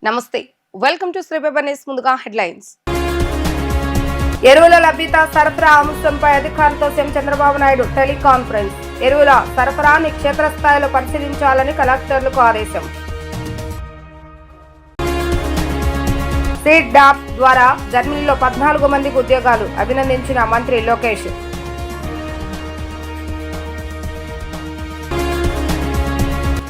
నమస్తే, welcome to Sri Paper News. ముందుగా headlines. ఎరువుల లభ్యత సరఫరా అంశంపై అధికారులతో సీఎం చంద్రబాబు నాయుడు టెలికాన్ఫరెన్స్. ఎరువుల సరఫరాని క్షేత్రస్థాయిలో పరిశీలించాలని కలెక్టర్లకు ఆదేశం. సీడ్ డాప్ ద్వారా జర్మనీలో 14 మందికి ఉద్యోగాలు, అభినందించిన మంత్రి లోకేష్.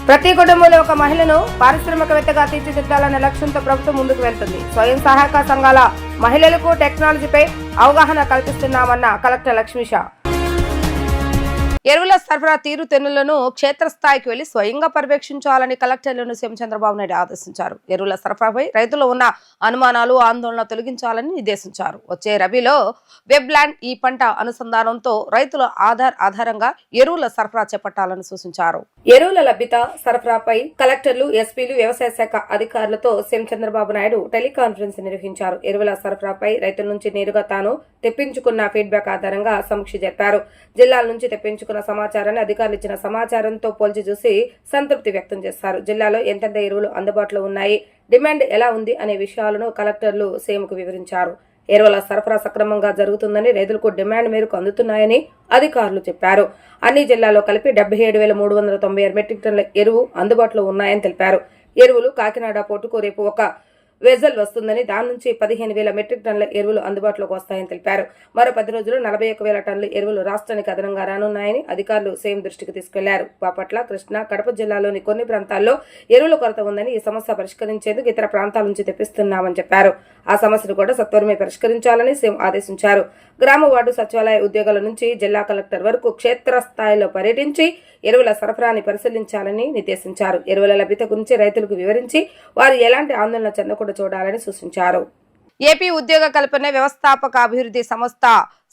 ప్రతి కుటుంబంలో ఒక మహిళను పారిశ్రామికవేత్తగా తీర్చిదిద్దాలనే లక్ష్యంతో ప్రభుత్వం ముందుకు వెళ్తుంది. స్వయం సహాయక సంఘాల మహిళలకు టెక్నాలజీపై అవగాహన కల్పిస్తున్నామన్న కలెక్టర్ లక్ష్మీషా. ఎరువుల సరఫరా తీరుతెన్నులను క్షేత్రస్థాయికి వెళ్లి స్వయంగా పర్యవేక్షించాలని కలెక్టర్లను సీఎం చంద్రబాబు నాయుడు ఆదేశించారు. ఎరువుల సరఫరాపై రైతులు ఉన్న అనుమానాలు, ఆందోళన తొలగించాలని నిర్దేశించారు. వచ్చే రబీలో వెబ్లాండ్ ఈ పంట అనుసంధానంతో రైతుల ఆధారంగా ఎరువుల సరఫరా చేపట్టాలని సూచించారు. ఎరువుల లభ్యత సరఫరాపై కలెక్టర్లు, ఎస్పీలు, వ్యవసాయ శాఖ అధికారులతో సీఎం చంద్రబాబు నాయుడు టెలికాన్ఫరెన్స్ నిర్వహించారు. ఎరువుల సరఫరాపై రైతుల నుంచి నేరుగా తాను తెప్పించుకున్న ఫీడ్బ్యాక్ ఆధారంగా సమీక్ష జరిపారు. జిల్లాల నుంచి తెప్పించుకున్న సమాచారాన్ని అధికారులు ఇచ్చిన సమాచారంతో పోల్చి చూసి సంతృప్తి వ్యక్తం చేశారు. జిల్లాలో ఎంతెంత ఎరువులు అందుబాటులో ఉన్నాయి, డిమాండ్ ఎలా ఉంది అనే విషయాలను కలెక్టర్లు సీఎంకు వివరించారు. ఎరువుల సరఫరా సక్రమంగా జరుగుతుందని, రైతులకు డిమాండ్ మేరకు అందుతున్నాయని అధికారులు చెప్పారు. అన్ని జిల్లాల్లో కలిపి 77,396 మెట్రిక్ టన్నుల ఎరువు అందుబాటులో ఉన్నాయని తెలిపారు. ఎరువులు కాకినాడ పోర్టుకు రేపు ఒక వెజల్ వస్తుందని, దాని నుంచి 15,000 మెట్రిక్ టన్నుల ఎరువులు అందుబాటులోకి వస్తాయని తెలిపారు. మరో 10 రోజుల్లో 41,000 టన్నుల ఎరువులు రాష్ట్రానికి అదనంగా రానున్నాయని అధికారులు సీఎం దృష్టికి తీసుకెళ్లారు. బాపట్ల, కృష్ణా, కడప జిల్లాలోని కొన్ని ప్రాంతాల్లో ఎరువుల కొరత ఉందని, ఈ సమస్య పరిష్కరించేందుకు ఇతర ప్రాంతాల నుంచి తెప్పిస్తున్నామని చెప్పారు. ఆ సమస్యను కూడా సత్వరమే పరిష్కరించాలని సీఎం ఆదేశించారు. గ్రామ వార్డు సచివాలయ ఉద్యోగాల నుంచి జిల్లా కలెక్టర్ వరకు క్షేత్రస్థాయిలో పర్యటించి ఎరువుల సరఫరాని పరిశీలించాలని నిర్దేశించారు. ఎరువుల లభ్యత గురించి రైతులకు వివరించి వారు ఎలాంటి ఆందోళన చెందకుండా చూడాలని సూచించారు. ఏపీ ఉద్యోగ కల్పన వ్యవస్థాపక అభివృద్ధి సంస్థ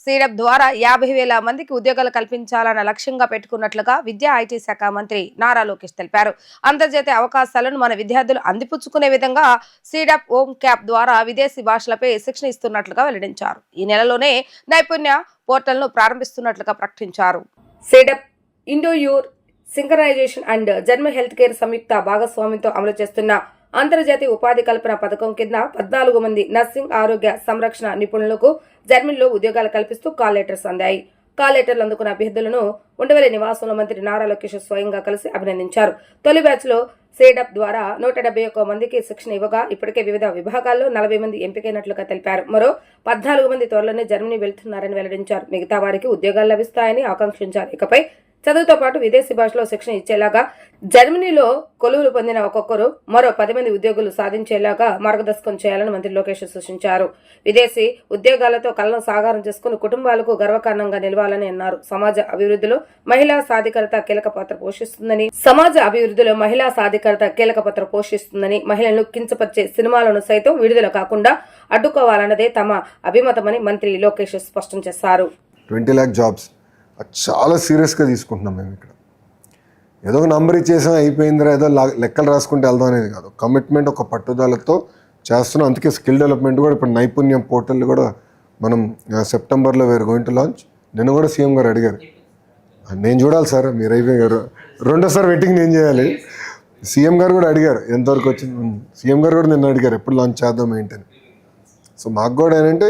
సీడప్ ద్వారా 50,000 మందికి ఉద్యోగాలు కల్పించాలన్న లక్ష్యంగా పెట్టుకున్నట్లుగా విద్యా ఐటీ శాఖ మంత్రి నారా లోకేష్ తెలిపారు. అంతర్జాతీయ అవకాశాలను మన విద్యార్థులు అందిపుచ్చుకునే విధంగా సీడప్ ఓమ్ క్యాప్ ద్వారా విదేశీ భాషలపై శిక్షణ ఇస్తున్నట్లుగా వెల్లడించారు. ఈ నెలలోనే నైపుణ్య పోర్టల్ను ప్రారంభిస్తున్నట్లుగా ప్రకటించారు. SEEDAP Indo Euro synchronization and German health care సంయుక్త భాగస్వామ్యంతో అమలు చేస్తున్న అంతర్జాతీయ ఉపాధి కల్పన పథకం కింద 14 మంది నర్సింగ్ ఆరోగ్య సంరక్షణ నిపుణులకు జర్మనీలో ఉద్యోగాలు కల్పిస్తూ కాల్ లెటర్స్ అందాయి. కాల్ లెటర్లు అందుకున్న అభ్యర్థులను ఉండవల్లి నివాసంలో మంత్రి నారా లోకేష్ స్వయంగా కలిసి అభినందించారు. తొలి బ్యాచ్ లో సేడప్ ద్వారా 171 మందికి శిక్షణ ఇవ్వగా ఇప్పటికే వివిధ విభాగాల్లో 40 మంది ఎంపికైనట్లుగా తెలిపారు. మరో 14 మంది త్వరలోనే జర్మనీ వెళ్తున్నారని వెల్లడించారు. మిగతా వారికి ఉద్యోగాలు లభిస్తాయని ఆకాంక్షించారు. ఇకపై చదువుతో పాటు విదేశీ భాషలో శిక్షణ ఇచ్చేలాగా, జర్మనీలో కొలువులు పొందిన ఒక్కొక్కరు మరో 10 మంది ఉద్యోగులు సాధించేలాగా మార్గదర్శకం చేయాలని మంత్రి లోకేష్ సూచించారు. విదేశీ ఉద్యోగాలతో కలను సాకారం చేసుకుని కుటుంబాలకు గర్వకారణంగా నిలవాలని అన్నారు. సమాజ అభివృద్ధిలో మహిళా సాధికారత కీలక పాత్ర పోషిస్తుందని మహిళలను కించపరిచే సినిమాలను సైతం విడుదల కాకుండా అడ్డుకోవాలన్నదే తమ అభిమతమని మంత్రి లోకేష్ స్పష్టం చేశారు. 20 lakh జాబ్స్ చాలా సీరియస్గా తీసుకుంటున్నాం మేము. ఇక్కడ ఏదో ఒక నంబర్ ఇచ్చేసాం అయిపోయిందిరా, ఏదో లెక్కలు రాసుకుంటే వెళ్దాం అనేది కాదు. కమిట్మెంట్, ఒక పట్టుదలతో చేస్తున్నాం. అందుకే స్కిల్ డెవలప్మెంట్ కూడా ఇప్పుడు నైపుణ్యం పోర్టల్ కూడా మనం సెప్టెంబర్లో వేరు గోయింగ్ టు లాంచ్. నిన్న కూడా సీఎం గారు అడిగారు, నేను చూడాలి సార్, మీరు అయిపోయి గారు రెండోసారి వెయిటింగ్ నేను చేయాలి. సీఎం గారు కూడా అడిగారు ఎంతవరకు వచ్చింది. సీఎం గారు కూడా నిన్న అడిగారు ఎప్పుడు లాంచ్ చేద్దాం ఏంటని. సో మాకు కూడా ఏంటంటే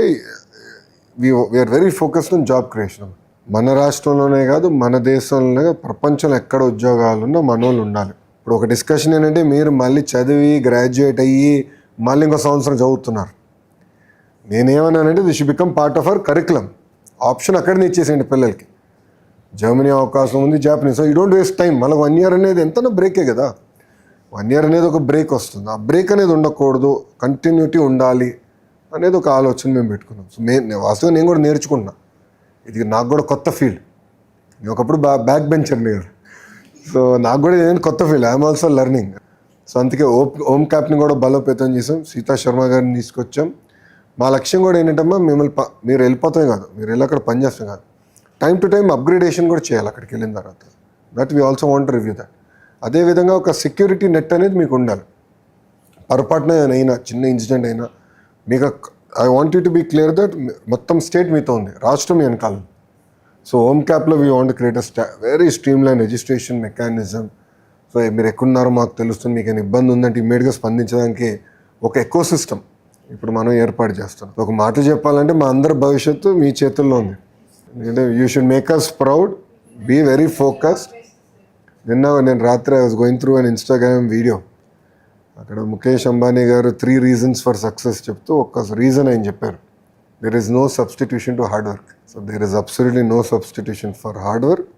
we're very focused on job creation. మన రాష్ట్రంలోనే కాదు, మన దేశంలోనే కాదు, ప్రపంచంలో ఎక్కడ ఉద్యోగాలున్నా మనోళ్ళు ఉండాలి. ఇప్పుడు ఒక డిస్కషన్ ఏంటంటే మీరు మళ్ళీ చదివి గ్రాడ్యుయేట్ అయ్యి మళ్ళీ ఇంకో సంవత్సరం చదువుతున్నారు. నేనేమన్నానంటే this should become part of our curriculum. Option అక్కడనే ఇచ్చేసేయండి పిల్లలకి. జర్మనీ అవకాశం ఉంది, Japanese. So you don't waste time. మళ్ళీ 1 year అనేది ఎంతనా బ్రేకే కదా. 1 year అనేది ఒక బ్రేక్ వస్తుంది. ఆ బ్రేక్ అనేది ఉండకూడదు, కంటిన్యూటీ ఉండాలి అనేది ఒక ఆలోచన మేము పెట్టుకున్నాం. సో వాస్తవంగా నేను కూడా నేర్చుకుంటున్నా. ఇది నాకు కూడా కొత్త ఫీల్డ్. నేను ఒకప్పుడు బ్యాక్ బెంచర్ని కదా. సో నాకు కూడా ఏదైనా కొత్త field. I'm also learning. So అందుకే ఓమ్ క్యాప్ని కూడా బలోపేతం చేసాం. సీతా శర్మ గారిని తీసుకొచ్చాం. మా లక్ష్యం కూడా ఏంటంటమ్మా, మీరు వెళ్ళిపోతాం కాదు, మీరు వెళ్ళి అక్కడ పనిచేస్తాం కాదు, టైం టు టైం అప్గ్రేడేషన్ కూడా చేయాలి అక్కడికి వెళ్ళిన తర్వాత. That we also want review that. అదేవిధంగా ఒక సెక్యూరిటీ నెట్ అనేది మీకు ఉండాలి. పొరపాటున అయినా చిన్న ఇన్సిడెంట్ అయినా మీకు I want you to be clear that మొత్తం స్టేట్ మీతో ఉంది, రాష్ట్రం వెనకాల. సో హోమ్ క్యాప్లో we want create very streamline registration mechanism. So మీరు ఎక్కడున్నారో మాకు తెలుస్తుంది, మీకు ఏమైనా ఇబ్బంది ఉందంటే ఇమ్మీడియట్గా స్పందించడానికి ఒక ఎకో సిస్టమ్ ఇప్పుడు మనం ఏర్పాటు చేస్తాం. ఒక మాట చెప్పాలంటే మా అందరి భవిష్యత్తు మీ చేతుల్లో ఉంది. You should make us proud, be very focused. నేను రాత్రి I was going through an Instagram video. అక్కడ ముఖేష్ అంబానీ గారు 3 reasons ఫర్ సక్సెస్ చెప్తూ ఒక రీజన్ ఆయన చెప్పారు. There is no substitution to hard work. So there is absolutely no substitution for hard work.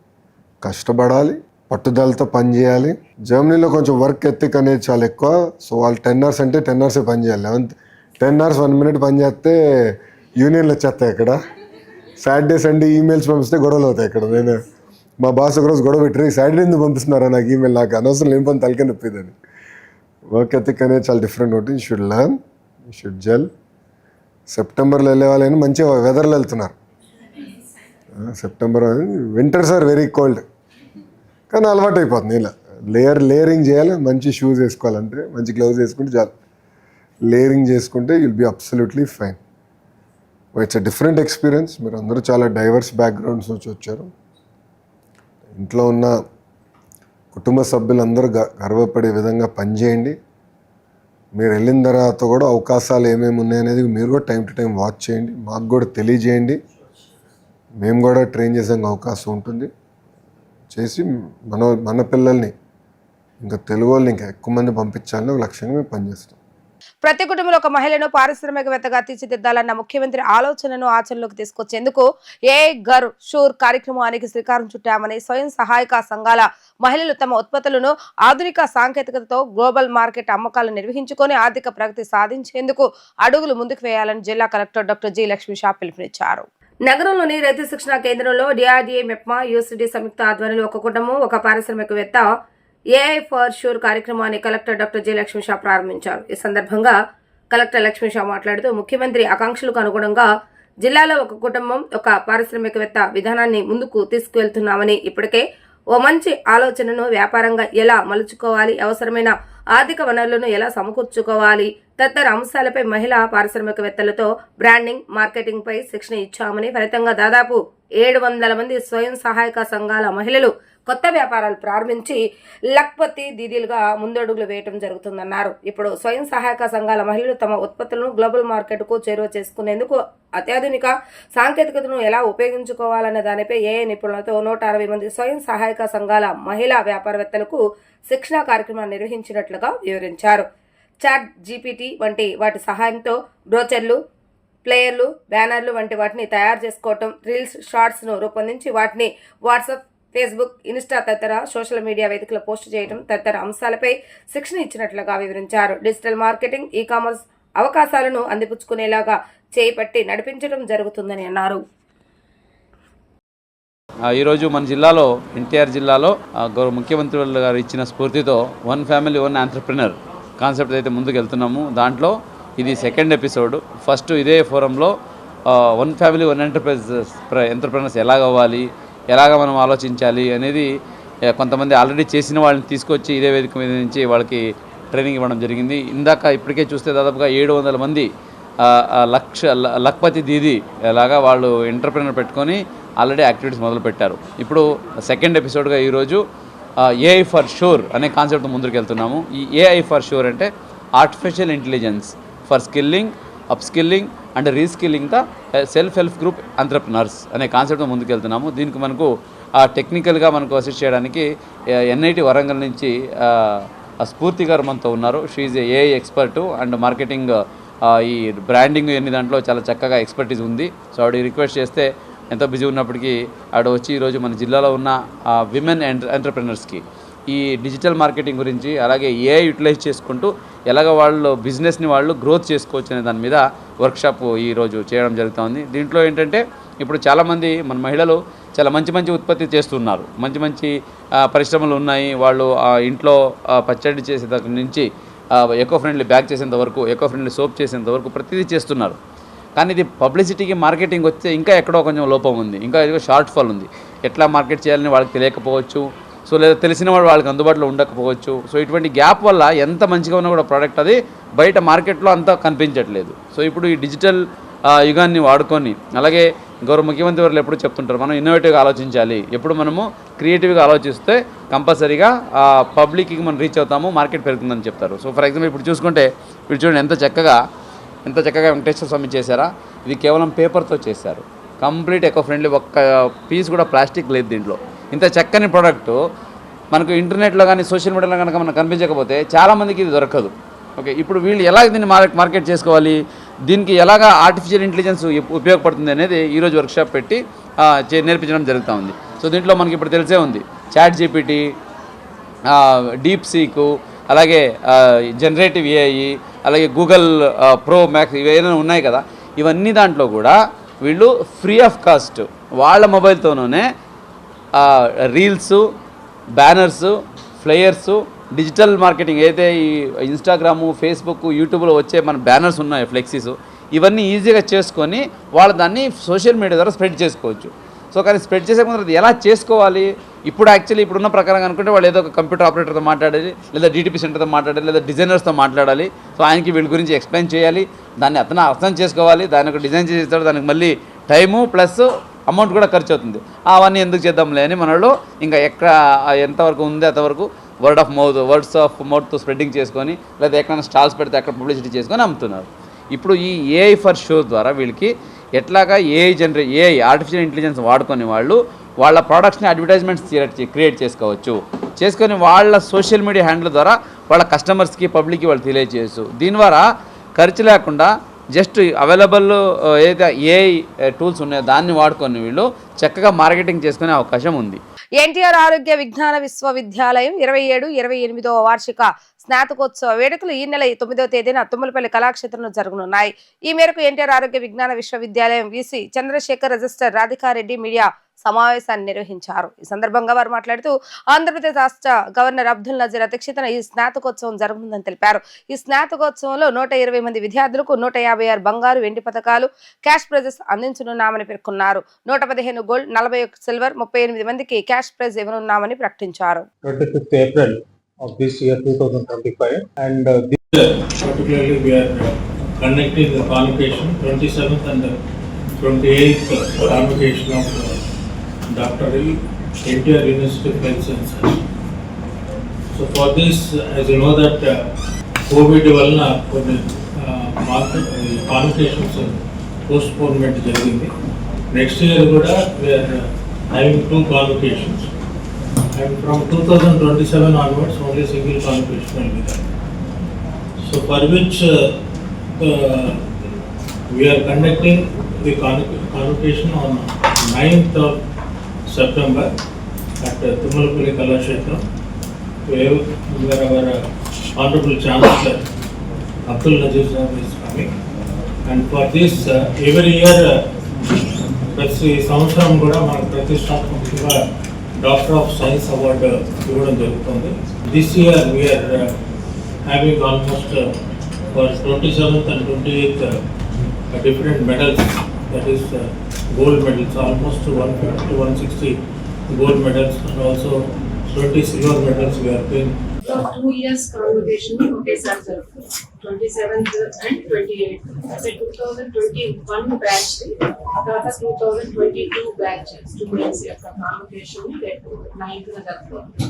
కష్టపడాలి, పట్టుదలతో పని చేయాలి. జర్మనీలో కొంచెం వర్క్ ఎత్తిక్ అనేది చాలా ఎక్కువ. సో వాళ్ళు 10 hours అంటే 10 hours పని చేయాలి. 10 hours 1 minute పని చేస్తే యూనియన్లు వచ్చేస్తాయి. అక్కడ సాటర్డే సండే ఈమెయిల్స్ పంపిస్తే గొడవలు అవుతాయి. ఇక్కడ నేను మా బాస్ ఒకరోజు గొడవ పెట్టి సాటర్డే ఎందుకు పంపిస్తున్నారా నాకు ఈమెయిల్, నాకు అనవసరం లేని పని తలకే నొప్పిదని. వర్క్ ఎథిక్ అనేది చాలా డిఫరెంట్ ఉంటుంది. You should learn, you should gel. సెప్టెంబర్లో వెళ్ళే వాళ్ళని మంచిగా వెదర్లో వెళ్తున్నారు. September winters are very cold, కానీ అలవాటు అయిపోతుంది. ఇలా లేయరింగ్ చేయాలి. మంచి షూస్ వేసుకోవాలంటే మంచి గ్లౌజ్ వేసుకుంటే చాలు. లేయరింగ్ చేసుకుంటే you'll be absolutely fine. It's a different experience. మీరు అందరూ చాలా డైవర్స్ బ్యాక్గ్రౌండ్స్ నుంచి వచ్చారు. ఇంట్లో ఉన్న కుటుంబ సభ్యులందరూ గర్వపడే విధంగా పనిచేయండి. మీరు వెళ్ళిన తర్వాత కూడా అవకాశాలు ఏమేమి ఉన్నాయనేది మీరు కూడా టైం టు టైం వాచ్ చేయండి. మాకు కూడా తెలియజేయండి. మేము కూడా ట్రైన్ చేసే అవకాశం ఉంటుంది. చేసి మన పిల్లల్ని ఇంకా తెలుగు వాళ్ళని ఇంకా ఎక్కువ మంది పంపించాలని ఒక లక్ష్యంగా మేము పనిచేస్తాం. ప్రతి కుటుంబంలో ఒక మహిళను పారిశ్రామికవేత్తగా తీర్చిదిద్దాలన్న ముఖ్యమంత్రి ఆలోచనను ఆచరణలోకి తీసుకొచ్చేందుకు ఏ ఘర్ షూర్ కార్యక్రమానికి శ్రీకారం చుట్టామని స్వయం సహాయక సంఘాల మహిళలు తమ ఉత్పత్తులను ఆధునిక సాంకేతికతతో గ్లోబల్ మార్కెట్ అమ్మకాలు నిర్వహించుకొని ఆర్థిక ప్రగతి సాధించేందుకు అడుగులు ముందుకు వేయాలని జిల్లా collector doctor G Lakshmi Shah పిలుపునిచ్చారు. నగరంలోని రైతు శిక్షణ కేంద్రంలో డిఆర్డీఏ, మెప్మా, యూసిడి సంయుక్త ఆధ్వర్యంలో ఒక కుటుంబం ఒక పారిశ్రామికవేత్త ఏఐ ఫర్ షూర్ కార్యక్రమాన్ని collector doctor G Lakshmi Shah ప్రారంభించారు. ఈ సందర్భంగా కలెక్టర్ లక్ష్మీ షా మాట్లాడుతూ ముఖ్యమంత్రి ఆకాంక్షలకు అనుగుణంగా జిల్లాలో ఒక కుటుంబం ఒక పారిశ్రామికవేత్త విధానాన్ని ముందుకు తీసుకువెళ్తున్నామని, ఇప్పటికే ఓ మంచి ఆలోచనను వ్యాపారంగా ఎలా మలుచుకోవాలి, అవసరమైన ఆర్థిక వనరులను ఎలా సమకూర్చుకోవాలి తదితర అంశాలపై మహిళా పారిశ్రామికవేత్తలతో బ్రాండింగ్, మార్కెటింగ్ పై శిక్షణ ఇచ్చామని, ఫలితంగా దాదాపు 700 మంది స్వయం సహాయక సంఘాల మహిళలు కొత్త వ్యాపారాలు ప్రారంభించి లక్పతి దీదీలుగా ముందడుగులు వేయటం జరుగుతుందన్నారు. ఇప్పుడు స్వయం సహాయక సంఘాల మహిళలు తమ ఉత్పత్తులను గ్లోబల్ మార్కెట్కు చేరువ చేసుకునేందుకు అత్యాధునిక సాంకేతికతను ఎలా ఉపయోగించుకోవాలనే దానిపై ఏఐ నిపుణులతో 160 మంది స్వయం సహాయక సంఘాల మహిళా వ్యాపారవేత్తలకు శిక్షణా కార్యక్రమాన్ని నిర్వహించినట్లుగా వివరించారు. చాట్ జీపీటీ వంటి వాటి సహాయంతో బ్రోచర్లు, ప్లేయర్లు, బ్యానర్లు వంటి వాటిని తయారు చేసుకోవటం, రీల్స్, షార్ట్స్ ను రూపొందించి వాటిని వాట్సాప్, ఫేస్బుక్, ఇన్స్టా తదితర సోషల్ మీడియా వేదికలో పోస్టు చేయడం తదితర అంశాలపై శిక్షణ ఇచ్చినట్లుగా వివరించారు. డిజిటల్ మార్కెటింగ్, ఈ కామర్స్ అవకాశాలను అందిపుచ్చుకునేలాగా చేపట్టి నడిపించడం జరుగుతుందని అన్నారు. ఈరోజు మన జిల్లాలో ఎన్టీఆర్ జిల్లాలో గౌరవ ముఖ్యమంత్రి గారు ఇచ్చిన స్ఫూర్తితో 1 family 1 entrepreneur కాన్సెప్ట్ అయితే ముందుకు వెళ్తున్నాము. దాంట్లో ఇది 2nd ఎపిసోడ్. ఫస్ట్ ఇదే ఫోరంలో 1 family 1 ఎంటర్ప్రెనర్స్ ఎలాగవ్వాలి, ఎలాగ మనం ఆలోచించాలి అనేది కొంతమంది ఆల్రెడీ చేసిన వాళ్ళని తీసుకొచ్చి ఇదే వేదిక మీద నుంచి వాళ్ళకి ట్రైనింగ్ ఇవ్వడం జరిగింది. ఇప్పటికే చూస్తే దాదాపుగా 700 మంది లక్పతి దీది లాగా వాళ్ళు ఎంటర్ప్రెనర్ పెట్టుకొని ఆల్రెడీ యాక్టివిటీస్ మొదలుపెట్టారు. ఇప్పుడు 2nd ఎపిసోడ్గా ఈరోజు ఏఐ ఫర్ షూర్ అనే కాన్సెప్ట్ ముందుకు వెళ్తున్నాము. ఈ ఏఐ ఫర్ షూర్ అంటే artificial intelligence for skilling, upskilling and reskilling the self help group entrepreneurs అనే కాన్సెప్ట్ ముందుకు వెళ్తున్నాము. దీనికి మనకు టెక్నికల్గా మనకు అసిస్ట్ చేయడానికి ఎన్ఐటి వరంగల్ నుంచి స్ఫూర్తి గారు మనతో ఉన్నారు. She is AI expert and marketing, ఈ బ్రాండింగ్ ఎన్ని దాంట్లో చాలా చక్కగా ఎక్స్పర్టీస్ ఉంది. సో ఆవిడ రిక్వెస్ట్ చేస్తే ఎంతో బిజీ ఉన్నప్పటికీ ఆవిడ వచ్చి ఈరోజు మన జిల్లాలో ఉన్న విమెన్ ఎంటర్ప్రెనర్స్కి ఈ డిజిటల్ మార్కెటింగ్ గురించి, అలాగే ఏఐ యూటిలైజ్ చేసుకుంటూ ఎలాగ వాళ్ళు బిజినెస్ని వాళ్ళు గ్రోత్ చేసుకోవచ్చు అనే దాని మీద వర్క్షాప్ ఈరోజు చేయడం జరుగుతుంది. దీంట్లో ఏంటంటే ఇప్పుడు చాలామంది మన మహిళలు చాలా మంచి ఉత్పత్తి చేస్తున్నారు. మంచి పరిశ్రమలు ఉన్నాయి. వాళ్ళు ఇంట్లో పచ్చడి చేసే దగ్గర నుంచి ఎకో ఫ్రెండ్లీ బ్యాగ్ చేసేంత వరకు, ఎకో ఫ్రెండ్లీ సోప్ చేసేంత వరకు ప్రతిదీ చేస్తున్నారు. కానీ ఇది పబ్లిసిటీకి, మార్కెటింగ్ వస్తే ఇంకా ఎక్కడో కొంచెం లోపం ఉంది, ఇంకా షార్ట్ ఫాల్ ఉంది. ఎట్లా మార్కెట్ చేయాలని వాళ్ళకి తెలియకపోవచ్చు. సో లేదా తెలిసిన వాళ్ళు వాళ్ళకి అందుబాటులో ఉండకపోవచ్చు. సో ఇటువంటి గ్యాప్ వల్ల ఎంత మంచిగా ఉన్నా కూడా ప్రోడక్ట్ అది బయట మార్కెట్లో అంతా కనిపించట్లేదు. సో ఇప్పుడు ఈ డిజిటల్ యుగాన్ని వాడుకొని, అలాగే గౌరవ ముఖ్యమంత్రి వారు ఎప్పుడు చెప్తుంటారు, మనం ఇన్నోవేటివ్గా ఆలోచించాలి. ఎప్పుడు మనము క్రియేటివ్గా ఆలోచిస్తే కంపల్సరీగా పబ్లిక్కి మనం రీచ్ అవుతాము, మార్కెట్ పెరుగుతుందని చెప్తారు. సో ఫర్ ఎగ్జాంపుల్ ఇప్పుడు చూసుకుంటే వీళ్ళు చూడండి ఎంత చక్కగా వెంకటేశ్వర స్వామి చేశారా. ఇది కేవలం పేపర్తో చేశారు, కంప్లీట్ ఎకో ఫ్రెండ్లీ, ఒక్క పీస్ కూడా ప్లాస్టిక్ లేదు దీంట్లో. ఇంత చక్కని ప్రోడక్ట్ మనకు ఇంటర్నెట్లో కానీ సోషల్ మీడియాలో కనుక మనకు కనిపించకపోతే చాలామందికి ఇది దొరకదు. ఓకే, ఇప్పుడు వీళ్ళు ఎలా దీన్ని మార్కెట్ చేసుకోవాలి, దీనికి ఎలాగా ఆర్టిఫిషియల్ ఇంటెలిజెన్స్ ఉపయోగపడుతుంది అనేది ఈరోజు వర్క్షాప్ పెట్టి నేర్పించడం జరుగుతూ ఉంది. సో దీంట్లో మనకి ఇప్పుడు తెలిసే ఉంది చాట్ జీపీటీ, డీప్ సీకు, అలాగే జనరేటివ్ ఏఐ, అలాగే గూగుల్ ప్రో మ్యాక్స్ ఇవేమైనా ఉన్నాయి కదా, ఇవన్నీ దాంట్లో కూడా వీళ్ళు ఫ్రీ ఆఫ్ కాస్ట్ వాళ్ళ మొబైల్తోనే రీల్స్, బ్యానర్సు, ఫ్లయర్సు, డిజిటల్ మార్కెటింగ్ అయితే ఈ ఇన్స్టాగ్రాము, ఫేస్బుక్, యూట్యూబ్లో వచ్చే మన బ్యానర్స్ ఉన్నాయి, ఫ్లెక్సీస్, ఇవన్నీ ఈజీగా చేసుకొని వాళ్ళు దాన్ని సోషల్ మీడియా ద్వారా స్ప్రెడ్ చేసుకోవచ్చు. సో కానీ స్ప్రెడ్ చేసే ముందు ఎలా చేసుకోవాలి, ఇప్పుడు యాక్చువల్లీ ఇప్పుడున్న ప్రకారంగా అనుకుంటే వాళ్ళు ఏదో ఒక కంప్యూటర్ ఆపరేటర్తో మాట్లాడాలి, లేదా డిటిపి సెంటర్తో మాట్లాడాలి, లేదా డిజైనర్స్తో మాట్లాడాలి. సో ఆయనకి వీళ్ళ గురించి ఎక్స్ప్లెయిన్ చేయాలి, దాన్ని అతను అర్థం చేసుకోవాలి, దాన్ని ఒక డిజైన్ చేసేస్తాడు, దానికి మళ్ళీ టైము ప్లస్ అమౌంట్ కూడా ఖర్చు అవుతుంది. అవన్నీ ఎందుకు చేద్దాంలే అని మనలో ఇంకా ఎంతవరకు ఉంది అంతవరకు వర్డ్స్ ఆఫ్ మౌత్తో స్ప్రెడ్డింగ్ చేసుకొని, లేదా ఎక్కడైనా స్టాల్స్ పెడితే అక్కడ పబ్లిసిటీ చేసుకొని అమ్ముతున్నారు. ఇప్పుడు ఈ ఏఐ ఫర్ షో ద్వారా వీళ్ళకి ఎట్లాగా ఏఐ ఆర్టిఫిషియల్ ఇంటెలిజెన్స్ వాడుకొని వాళ్ళ ప్రోడక్ట్స్ని అడ్వర్టైజ్మెంట్స్ క్రియేట్ చేసుకొని వాళ్ళ సోషల్ మీడియా హ్యాండిల్ ద్వారా వాళ్ళ కస్టమర్స్కి, పబ్లిక్కి వాళ్ళు తెలియజేయచ్చు. దీని ద్వారా ఖర్చు లేకుండా జస్ట్ అవైలబుల్ ఏదైతే ఏఐ టూల్స్ ఉన్నాయో దాన్ని వాడుకొని వీళ్ళు చక్కగా మార్కెటింగ్ చేసుకునే అవకాశం ఉంది. ఎన్టీఆర్ ఆరోగ్య విజ్ఞాన విశ్వవిద్యాలయం 27-28వ వార్షిక స్నాతకోత్సవ వేడుకలు ఈ నెల 9వ తేదీన తుమ్మలపల్లి కళాక్షేత్రంలో జరగనున్నాయి. ఈ మేరకు ఎన్టీఆర్ ఆరోగ్య విజ్ఞాన విశ్వవిద్యాలయం VC Chandrasekhar registrar Radhika Reddy media సమావేశాన్ని నిర్వహించారు. ఈ సందర్భంగా వారు మాట్లాడుతూ ఆంధ్రప్రదేశ్ రాష్ట్ర గవర్నర్ అబ్దుల్ నజీర్ అధ్యక్షతన ఈ స్నాతకోత్సవం జరుగుతుందని తెలిపారు. ఈ స్నాతకోత్సవంలో 120 మంది విద్యార్థులకు 156 బంగారు, వెండి పథకాలు, క్యాష్ ప్రైజెస్ అందించనున్నామని పేర్కొన్నారు. 115 గోల్డ్, 41 సిల్వర్, 38 మందికి క్యాష్ ప్రైజ్ ఇవ్వనున్నామని ప్రకటించారు. 25th April of this year 2025 and particularly we are conducting the convocation 27th and 28th convocation of Dr. NTR University of Health Sciences. So for this, as you know that COVID వలన కొన్ని convocations postponement జరిగింది. Next year కూడా we are having 2 convocations. And from 2027 onwards, only single convocation will be there. So for which we are conducting the convocation on 9th of September at Tummalapalli Kalakshetram, where our Honorable Chancellor Abdul Nazir is coming. And for this, every year, ప్రతి సంవత్సరం కూడా మనకు ప్రతిష్టాత్మకంగా doctor of science award ఇవ్వడం జరుగుతుంది. This year we're having almost for 27th and 28th different medals, that is gold medals, almost 150 to 160 gold medals and also 20 silver medals we are playing. 2 years convocation ఒకేసారి జరుగుతుంది. 27th and 28th అంటే 2021 batch, తర్వాత 2022 batch 2 years యొక్క competition రేపు 9th జరుగుతుంది.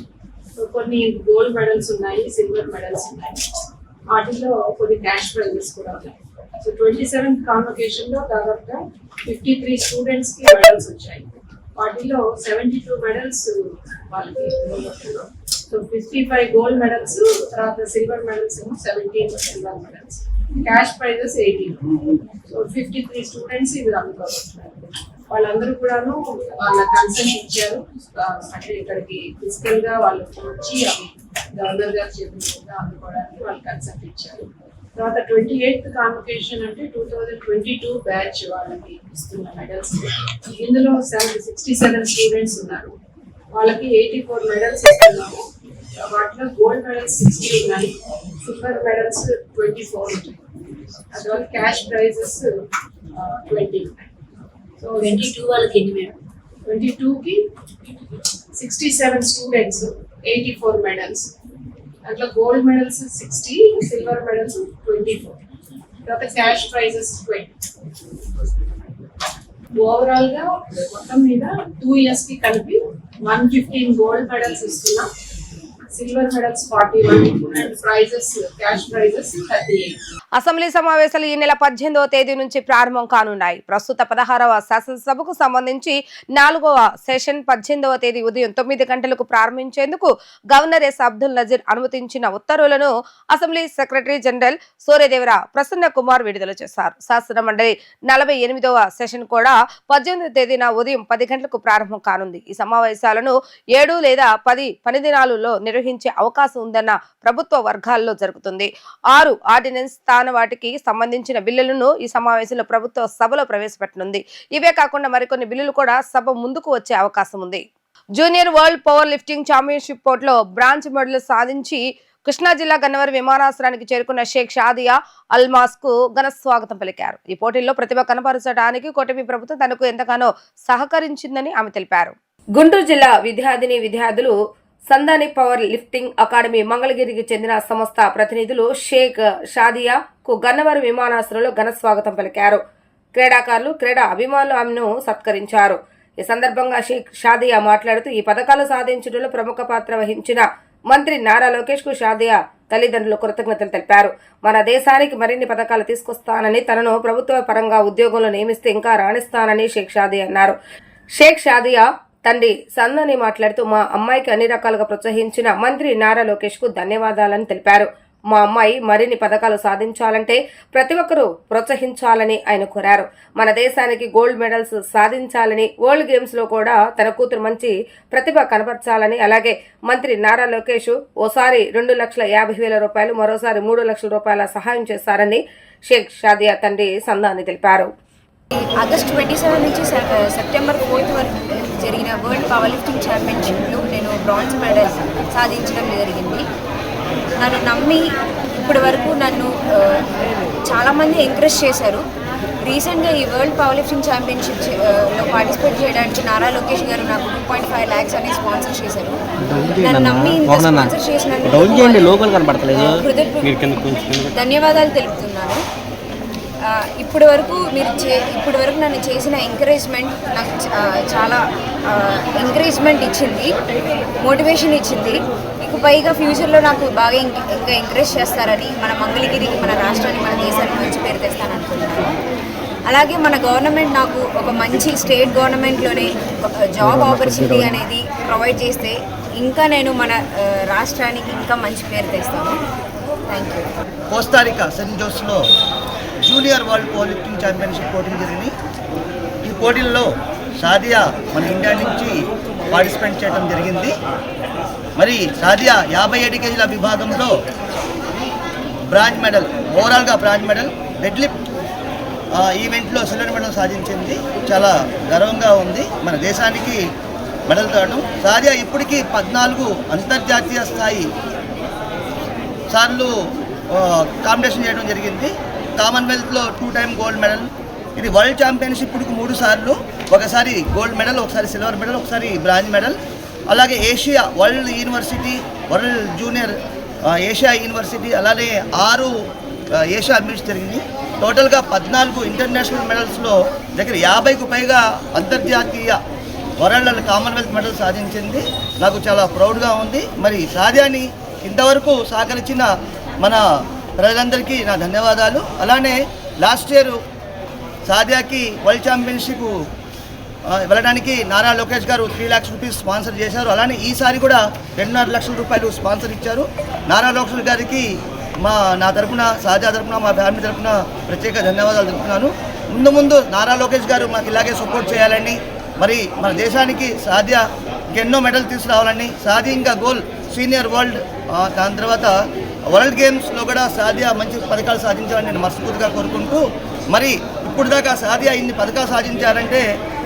కొన్ని gold medals ఉన్నాయి, silver medals ఉన్నాయి, వాటిలో కొన్ని క్యాష్ ప్రైజెస్ కూడా ఉన్నాయి. సో 27th కాంపిటీషన్ లో దాదాపుగా 53 స్టూడెంట్స్ కి మెడల్స్ వచ్చాయి. వాటిలో 72 మెడల్స్ వాళ్ళకి. సో 55 గోల్డ్ మెడల్స్, తర్వాత సిల్వర్ మెడల్స్ ఏమో 17 silver medals, cash prices 18. So 53 students ఇవి అందుకోబోతున్నారు. వాళ్ళందరూ కూడాను వాళ్ళ కన్సెంట్ ఇచ్చారు, అంటే ఇక్కడికి ఫిజికల్ గా వాళ్ళు వచ్చి అవి గవర్నర్ గారు చెప్పినట్టుగా అందుకోవడానికి వాళ్ళు కన్సెంట్ ఇచ్చారు. తర్వాత 28th కాంపిటీషన్ అంటే 2022 బ్యాచ్ వాళ్ళకి ఇస్తున్న మెడల్స్. ఇందులో 67 స్టూడెంట్స్ ఉన్నారు, వాళ్ళకి 84 మెడల్స్ ఇస్తున్నాము. వాటిలో గోల్డ్ మెడల్స్ 60 ఉన్నాయి, సిల్వర్ మెడల్స్ 24 ఉంటాయి, తర్వాత క్యాష్ ప్రైజెస్ 20 ఉన్నాయి. సో 22 వాళ్ళకి ఎన్ని మేడం? 22కి 67 స్టూడెంట్స్, 84 మెడల్స్, అట్లా గోల్డ్ మెడల్స్ 60, సిల్వర్ మెడల్స్ 24, తర్వాత క్యాష్ ప్రైజెస్ 20. ఓవరాల్ గా మొత్తం మీద 2 years కి కలిపి 115 గోల్డ్ మెడల్స్ ఇస్తున్నాం, silver medals 41 and prizes cash prizes 38. Assembly సమావేశాలు ఈ నెల 18వ తేదీ నుంచి ప్రారంభం కానున్నాయి. ప్రస్తుత 16వ శాసనసభకు సంబంధించి 4వ సెషన్ 18వ తేదీ ఉదయం 9 గంటలకు ప్రారంభించేందుకు గవర్నర్ ఎస్ అబ్దుల్ నజీర్ అనుమతించిన ఉత్తర్వులను assembly secretary general Suryadevara Prasanna Kumar విడుదల చేశారు. శాసన మండలి 48వ సెషన్ కూడా 18వ తేదీన ఉదయం 10 గంటలకు ప్రారంభం కానుంది. ఈ సమావేశాలను 7 లేదా 10 పని దినాలలో నిర్వహించే అవకాశం ఉందన్న ప్రభుత్వ వర్గాల్లో జరుగుతుంది. 6 ఆర్డినెన్స్ వాటికి సంబంధించిన బిల్లులను ఈ సమావేశంలో ప్రభుత్వ సభలో ప్రవేశపెట్టనుంది. ఇవే కాకుండా మరికొన్ని బిల్లులు కూడా సభ ముందుకు వచ్చే అవకాశం ఉంది. Junior world powerlifting championship పోటీలో బ్రాంజ్ మెడల్ సాధించి కృష్ణా జిల్లా గన్నవరం విమానాశ్రయానికి చేరుకున్న షేక్ షాదియా అల్మాస్ కు ఘన స్వాగతం పలికారు. ఈ పోటీల్లో ప్రతిభ కనపరచడానికి కూటమి ప్రభుత్వం తనకు ఎంతగానో సహకరించిందని ఆమె తెలిపారు. గుంటూరు జిల్లా విద్యార్థులు సందాని పవర్ లిఫ్టింగ్ అకాడమీ మంగళగిరికి చెందిన సంస్థ ప్రతినిధులు షేక్ షాదియా కు గన్నవరం విమానాశ్రయంలో ఘన స్వాగతం పలికారు. క్రీడాకారులు, క్రీడా అభిమానులు ఆమెను సత్కరించారు. ఈ సందర్భంగా షేక్ షాదియా మాట్లాడుతూ ఈ పథకాలు సాధించడంలో ప్రముఖ పాత్ర వహించిన మంత్రి నారా లోకేష్ కు షాదియా తల్లిదండ్రులు కృతజ్ఞతలు తెలిపారు. మన దేశానికి మరిన్ని పథకాలు తీసుకొస్తానని, తనను ప్రభుత్వ పరంగా ఉద్యోగంలో నియమిస్తే ఇంకా రాణిస్తానని షేక్ షాదియా అన్నారు. షేక్ షాదియా తండ్రి సందని మాట్లాడుతూ మా అమ్మాయికి అన్ని రకాలుగా ప్రోత్సహించిన మంత్రి నారా లోకేష్ కు ధన్యవాదాలని తెలిపారు. మా అమ్మాయి మరిన్ని పథకాలు సాధించాలంటే ప్రతి ఒక్కరూ ప్రోత్సహించాలని ఆయన కోరారు. మన దేశానికి గోల్డ్ మెడల్స్ సాధించాలని, వరల్డ్ గేమ్స్ లో కూడా తన కూతురు మంచి ప్రతిభ కనపరచాలని, అలాగే మంత్రి నారా లోకేష్ ఓసారి 2,50,000 రూపాయలు, మరోసారి 3 లక్షల రూపాయల సహాయం చేశారని షేక్ షాదియా తండ్రి సందాని తెలిపారు. ఆగస్టు 27 నుంచి సెప్టెంబర్ 4 వరకు జరిగిన వరల్డ్ పవర్ లిఫ్టింగ్ ఛాంపియన్షిప్లో నేను బ్రాంజ్ మెడల్ సాధించడం జరిగింది. నన్ను నమ్మి ఇప్పటి వరకు నన్ను చాలామంది ఎంకరేజ్ చేశారు. రీసెంట్గా ఈ వరల్డ్ పవర్ లిఫ్టింగ్ ఛాంపియన్షిప్లో పార్టిసిపేట్ చేయడానికి నారా లోకేష్ గారు నాకు 2.5 lakhs అనేది స్పాన్సర్ చేశారు. నన్ను నమ్మి ఇంత స్పాన్సర్ చేసినందుకు ధన్యవాదాలు తెలుపుతున్నాను. ఇప్పటి వరకు నన్ను చేసిన ఎంకరేజ్మెంట్ నాకు చాలా ఎంకరేజ్మెంట్ ఇచ్చింది, మోటివేషన్ ఇచ్చింది. ఇక పైగా ఫ్యూచర్లో నాకు బాగా ఇంకా ఎంకరేజ్ చేస్తారని, మన మంగళగిరికి, మన రాష్ట్రానికి, మన దేశానికి మంచి పేరు తెస్తాననుకుంటున్నాను. అలాగే మన గవర్నమెంట్ నాకు ఒక మంచి స్టేట్ గవర్నమెంట్లోనే జాబ్ ఆపర్చునిటీ అనేది ప్రొవైడ్ చేస్తే ఇంకా నేను మన రాష్ట్రానికి ఇంకా మంచి పేరు తెస్తాను. Thank you. కోస్తారికా సెయింట్ జోస్లో junior world powerlifting championship పోటీలు జరిగినాయి. ఈ పోటీల్లో షాదియా మన ఇండియా నుంచి పార్టిసిపేట్ చేయడం జరిగింది. మరి షాదియా 57 kg విభాగంలో బ్రాంజ్ మెడల్, ఓవరాల్గా బ్రాంజ్ మెడల్, డెడ్ లిఫ్ట్ ఈవెంట్లో సిల్వర్ మెడల్ సాధించింది. చాలా గర్వంగా ఉంది మన దేశానికి మెడల్ రావడం. షాదియా ఇప్పటికీ 14 అంతర్జాతీయ స్థాయి సార్లు కాంపిటీషన్ చేయడం జరిగింది. కామన్వెల్త్లో 2 time గోల్డ్ మెడల్. ఇది వరల్డ్ ఛాంపియన్షిప్ ఇప్పటికి 3 సార్లు, ఒకసారి గోల్డ్ మెడల్, ఒకసారి సిల్వర్ మెడల్, ఒకసారి బ్రాంజ్ మెడల్. అలాగే Asia world university, world junior Asia university, అలానే 6 ఏషియా మీట్స్ జరిగింది. టోటల్గా 14 ఇంటర్నేషనల్ మెడల్స్లో దగ్గర 50కు పైగా అంతర్జాతీయ వరల్డ్ కామన్వెల్త్ మెడల్ సాధించింది. నాకు చాలా ప్రౌడ్గా ఉంది. మరి షాదియాని ఇంతవరకు సహకరించిన మన ప్రజలందరికీ నా ధన్యవాదాలు. అలానే లాస్ట్ ఇయర్ షాదియాకి వరల్డ్ ఛాంపియన్షిప్ వెళ్ళడానికి నారా లోకేష్ గారు 3 lakhs రూపీస్ స్పాన్సర్ చేశారు. అలానే ఈసారి కూడా 2.5 లక్షల రూపాయలు స్పాన్సర్ ఇచ్చారు. నారా లోకేష్ గారికి నా తరఫున, షాదియా తరఫున, మా ఫ్యామిలీ తరఫున ప్రత్యేక ధన్యవాదాలు తెలుపుతున్నాను. ముందు నారా లోకేష్ గారు మాకు ఇలాగే సపోర్ట్ చేయాలని, మరి మన దేశానికి షాదియా ఎన్నో మెడల్ తీసుకురావాలని, షాదియా ఇంకా గోల్ సీనియర్ వరల్డ్, దాని తర్వాత వరల్డ్ గేమ్స్లో కూడా షాదియా మంచి పథకాలు సాధించాలని నేను మనస్ఫూర్తిగా కోరుకుంటూ, మరి ఇప్పుడు దాకా షాదియా ఇన్ని పథకాలు సాధించారంటే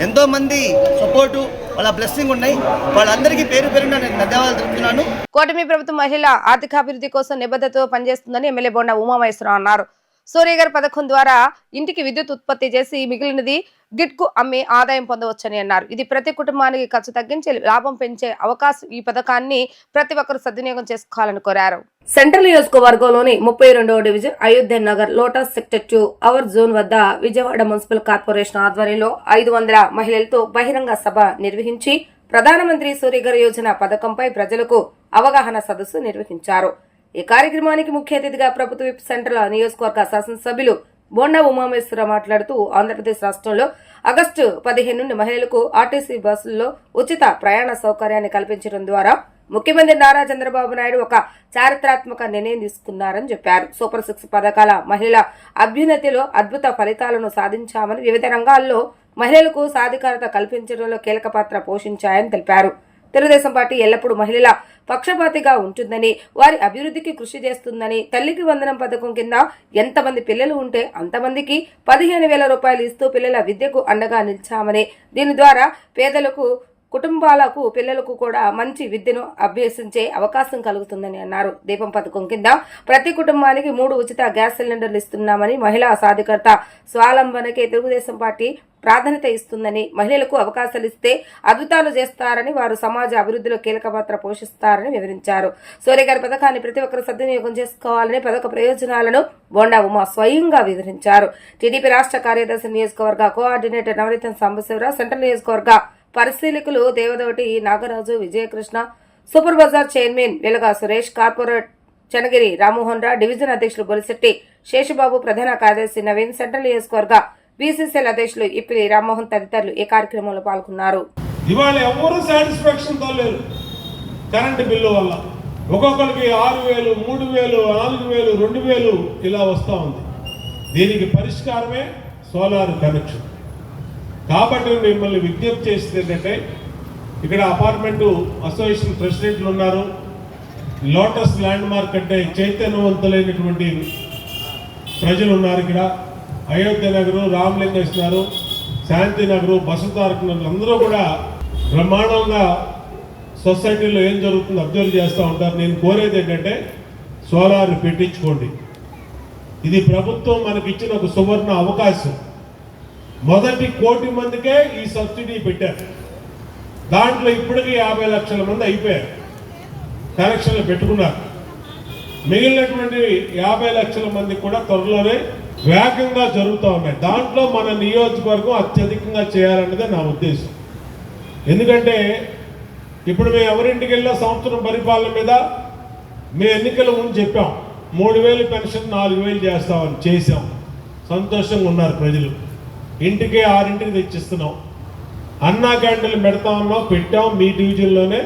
ఎంతోమంది సపోర్టు, వాళ్ళ బ్లెస్సింగ్ ఉన్నాయి. వాళ్ళందరికీ పేరున నేను ధన్యవాదాలు తెలుపుతున్నాను. కూటమి ప్రభుత్వం మహిళా ఆర్థికాభివృద్ధి కోసం నిబద్ధతతో పనిచేస్తుందని ఎమ్మెల్యే బొండా ఉమామహేశ్వరరావు అన్నారు. సూర్యగారి పథకం ద్వారా ఇంటికి విద్యుత్ ఉత్పత్తి చేసి మిగిలినది గిట్కు అమ్మి ఆదాయం పొందవచ్చని అన్నారు. ఇది ప్రతి కుటుంబానికి ఖర్చు తగ్గించి లాభం పెంచే అవకాశం. ఈ పథకాన్ని ప్రతి ఒక్కరూ సద్వినియోగం చేసుకోవాలని కోరారు. సెంట్రల్ నియోజకవర్గంలోని 32వ division Ayodhya Nagar lotus sector 2 our zone వద్ద విజయవాడ మున్సిపల్ కార్పొరేషన్ ఆధ్వర్యంలో 500 మహిళలతో బహిరంగ సభ నిర్వహించి ప్రధానమంత్రి సూర్యఘర్ యోజన పథకంపై ప్రజలకు అవగాహన సదస్సు నిర్వహించారు. ఈ కార్యక్రమానికి ముఖ్య అతిథిగా ప్రభుత్వ విప్ సెంట్రల్ నియోజకవర్గ శాసనసభ్యులు బోండా ఉమామేశ్వర మాట్లాడుతూ ఆంధ్రప్రదేశ్ రాష్ట్రంలో ఆగస్టు 15 నుండి మహిళలకు ఆర్టీసీ బస్సుల్లో ఉచిత ప్రయాణ సౌకర్యాన్ని కల్పించడం ద్వారా ముఖ్యమంత్రి నారా చంద్రబాబు నాయుడు ఒక చారిత్రాత్మక నిర్ణయం తీసుకున్నారని చెప్పారు. సూపర్ 6 పథకాల మహిళల అభ్యున్నతిలో అద్భుత ఫలితాలను సాధించామని, వివిధ రంగాల్లో మహిళలకు సాధికారత కల్పించడంలో కీలక పాత్ర పోషించాయని తెలిపారు. తెలుగుదేశం పార్టీ ఎల్లప్పుడూ మహిళల పక్షపాతిగా ఉంటుందని, వారి అభివృద్ధికి కృషి చేస్తుందని, తల్లికి వందనం పథకం కింద ఎంతమంది పిల్లలు ఉంటే అంతమందికి 15,000 రూపాయలు ఇస్తూ పిల్లల విద్యకు అండగా నిలిచామని, దీని ద్వారా పేదలకు కుటుంబాలకు పిల్లలకు కూడా మంచి విద్యను అభ్యసించే అవకాశం కలుగుతుందని అన్నారు. దీపం పథకం కింద ప్రతి కుటుంబానికి 3 ఉచిత గ్యాస్ సిలిండర్లు ఇస్తున్నామని, మహిళా సాధికారత స్వావలంబనకే తెలుగుదేశం పార్టీ ప్రాధాన్యత ఇస్తుందని, మహిళలకు అవకాశాలు ఇస్తే అద్భుతాలు చేస్తారని, వారు సమాజ అభివృద్ధిలో కీలక పాత్ర పోషిస్తారని వివరించారు. సూర్యగారి పథకాన్ని ప్రతి ఒక్కరు సద్వినియోగం చేసుకోవాలని పథక ప్రయోజనాలను బోండా ఉమా స్వయంగా వివరించారు. టీడీపీ రాష్ట్ర కార్యదర్శి నియోజకవర్గ కోఆర్డినేటర్ నవనీతం సాంబశివరావు, సెంట్రల్ నియోజకవర్గ పరిశీలకులు Devadoti Nagaraju, Vijayakrishna, super bazaar chairman Velaga Suresh, corporate Chanagiri Rammohan Rao, division అధ్యక్షులు బొలిశెట్టి శేషబాబు, ప్రధాన కార్యదర్శి నవీన్, సెంట్రల్ నియోజకవర్గ బీసీసీఎల్ అధ్యక్షులు ఇప్పిలి రామ్మోహన్ తదితరులు ఈ కార్యక్రమంలో పాల్గొన్నారు. ఇవాళ ఎవరు సాటిస్ఫాక్షన్ తో లేరు. కరెంటు బిల్లు వల్ల ఒక్కొక్కరికి 6,000, 3,000, 4,000, 2,000 ఇలా వస్తూ ఉంది. దీనికి పరిష్కారమే సోలార్ కనెక్షన్. కాబట్టి మిమ్మల్ని విజ్ఞప్తి చేసేది ఏంటంటే, ఇక్కడ అపార్ట్మెంటు అసోసియేషన్ ప్రెసిడెంట్లు ఉన్నారు. లోటస్ ల్యాండ్ మార్క్ అంటే చైతన్యవంతులైనటువంటి ప్రజలు ఉన్నారు. ఇక్కడ అయోధ్య నగరు, రామలింగేశ్వరు, శాంతి నగరు, బసంతారక నగరు అందరూ కూడా బ్రహ్మాండంగా సొసైటీలో ఏం జరుగుతుందో అబ్జర్వ్ చేస్తూ ఉంటారు. నేను కోరేది ఏంటంటే, సోలార్ పెట్టించుకోండి. ఇది ప్రభుత్వం మనకి ఇచ్చిన ఒక సువర్ణ అవకాశం. మొదటి 1 కోటి మందికే ఈ సబ్సిడీ పెట్టారు. దాంట్లో ఇప్పటికీ 50 లక్షల మంది అయిపోయారు, కనెక్షన్లు పెట్టుకున్నారు. మిగిలినటువంటి 50 లక్షల మంది కూడా త్వరలోనే వేగంగా జరుగుతూ ఉన్నాయి. దాంట్లో మన నియోజకవర్గం అత్యధికంగా చేయాలన్నదే నా ఉద్దేశం. ఎందుకంటే ఇప్పుడు మేము ఎవరింటికి వెళ్ళినా సంవత్సరం పరిపాలన మీద మేము ఎన్నికల ముందు చెప్పాం 3,000 పెన్షన్ 4,000 చేస్తామని. చేసాం. సంతోషంగా ఉన్నారు ప్రజలు. ఇంటికే 6 తెచ్చిస్తున్నాం. అన్నా క్యాంటీన్లు పెడతా ఉన్నాం, పెట్టాం. మీ డివిజన్లోనే